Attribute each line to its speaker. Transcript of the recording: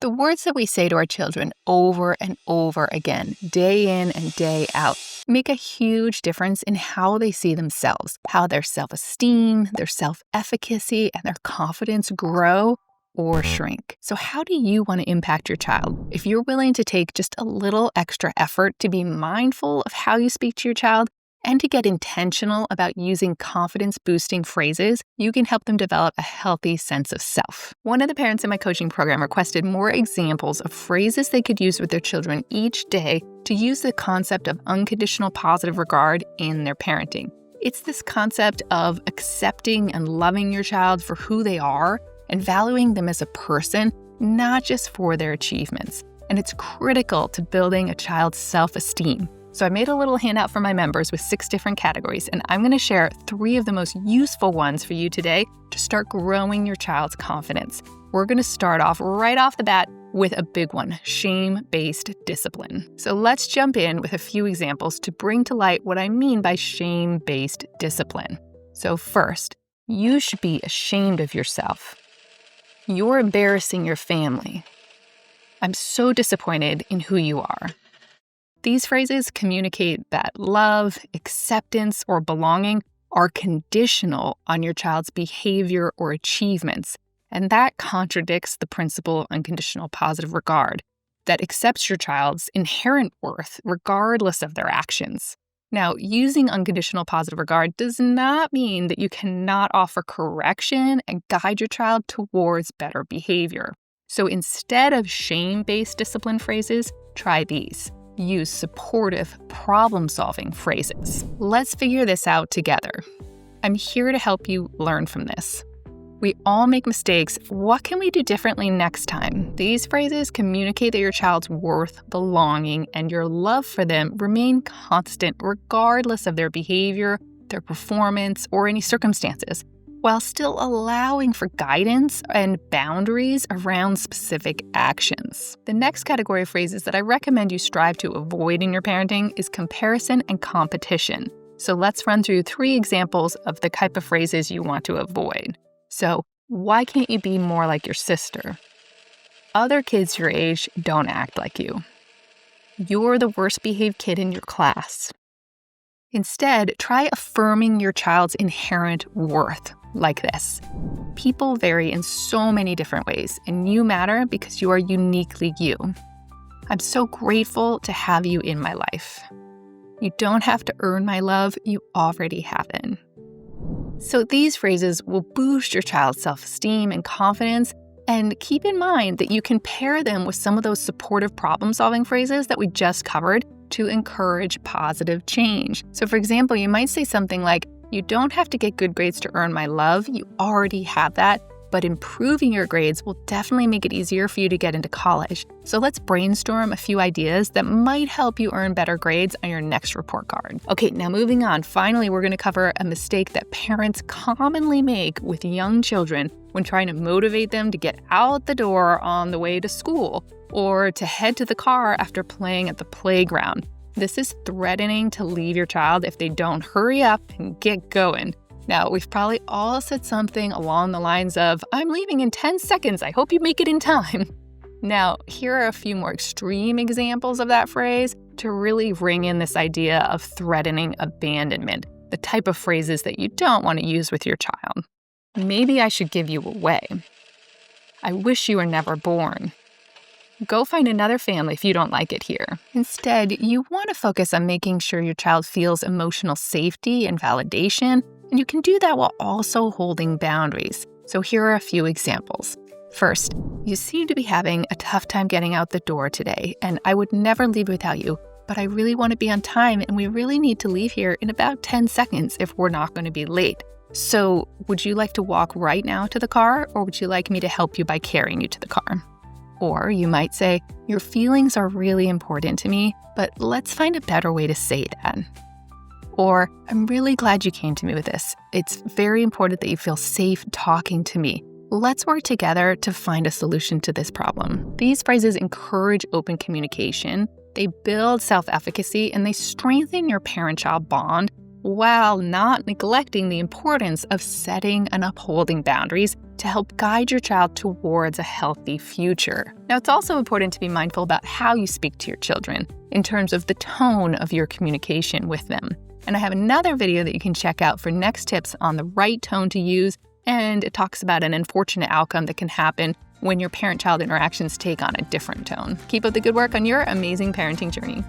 Speaker 1: The words that we say to our children over and over again, day in and day out, make a huge difference in how they see themselves, how their self-esteem, their self-efficacy, and their confidence grow or shrink. So how do you want to impact your child? If you're willing to take just a little extra effort to be mindful of how you speak to your child, and to get intentional about using confidence-boosting phrases, you can help them develop a healthy sense of self. One of the parents in my coaching program requested more examples of phrases they could use with their children each day to use the concept of unconditional positive regard in their parenting. It's this concept of accepting and loving your child for who they are and valuing them as a person, not just for their achievements. And it's critical to building a child's self-esteem. So I made a little handout for my members with 6 different categories, and I'm going to share 3 of the most useful ones for you today to start growing your child's confidence. We're going to start off right off the bat with a big one, shame-based discipline. So let's jump in with a few examples to bring to light what I mean by shame-based discipline. So first, you should be ashamed of yourself. You're embarrassing your family. I'm so disappointed in who you are. These phrases communicate that love, acceptance, or belonging are conditional on your child's behavior or achievements, and that contradicts the principle of unconditional positive regard that accepts your child's inherent worth regardless of their actions. Now, using unconditional positive regard does not mean that you cannot offer correction and guide your child towards better behavior. So instead of shame-based discipline phrases, try these. Use supportive, problem-solving phrases. Let's figure this out together. I'm here to help you learn from this. We all make mistakes. What can we do differently next time? These phrases communicate that your child's worth, belonging, and your love for them remain constant regardless of their behavior, their performance, or any circumstances, while still allowing for guidance and boundaries around specific actions. The next category of phrases that I recommend you strive to avoid in your parenting is comparison and competition. So let's run through 3 examples of the type of phrases you want to avoid. So, why can't you be more like your sister? Other kids your age don't act like you. You're the worst behaved kid in your class. Instead, try affirming your child's inherent worth like this. People vary in so many different ways, and you matter because you are uniquely you. I'm so grateful to have you in my life. You don't have to earn my love, you already have it. So these phrases will boost your child's self-esteem and confidence, and keep in mind that you can pair them with some of those supportive problem-solving phrases that we just covered to encourage positive change. So for example, you might say something like, you don't have to get good grades to earn my love, you already have that, but improving your grades will definitely make it easier for you to get into college. So let's brainstorm a few ideas that might help you earn better grades on your next report card. Okay, now moving on. Finally, we're going to cover a mistake that parents commonly make with young children when trying to motivate them to get out the door on the way to school or to head to the car after playing at the playground. This is threatening to leave your child if they don't hurry up and get going. Now, we've probably all said something along the lines of, I'm leaving in 10 seconds, I hope you make it in time. Now, here are a few more extreme examples of that phrase to really ring in this idea of threatening abandonment, the type of phrases that you don't want to use with your child. Maybe I should give you away. I wish you were never born. Go find another family if you don't like it here. Instead, you want to focus on making sure your child feels emotional safety and validation, and you can do that while also holding boundaries. So here are a few examples. First, you seem to be having a tough time getting out the door today, and I would never leave without you, but I really want to be on time, and we really need to leave here in about 10 seconds if we're not going to be late. So would you like to walk right now to the car, or would you like me to help you by carrying you to the car? Or you might say, your feelings are really important to me, but let's find a better way to say that. Or, I'm really glad you came to me with this. It's very important that you feel safe talking to me. Let's work together to find a solution to this problem. These phrases encourage open communication, they build self-efficacy, and they strengthen your parent-child bond while not neglecting the importance of setting and upholding boundaries to help guide your child towards a healthy future. Now, it's also important to be mindful about how you speak to your children in terms of the tone of your communication with them. And I have another video that you can check out for next tips on the right tone to use, and it talks about an unfortunate outcome that can happen when your parent-child interactions take on a different tone. Keep up the good work on your amazing parenting journey.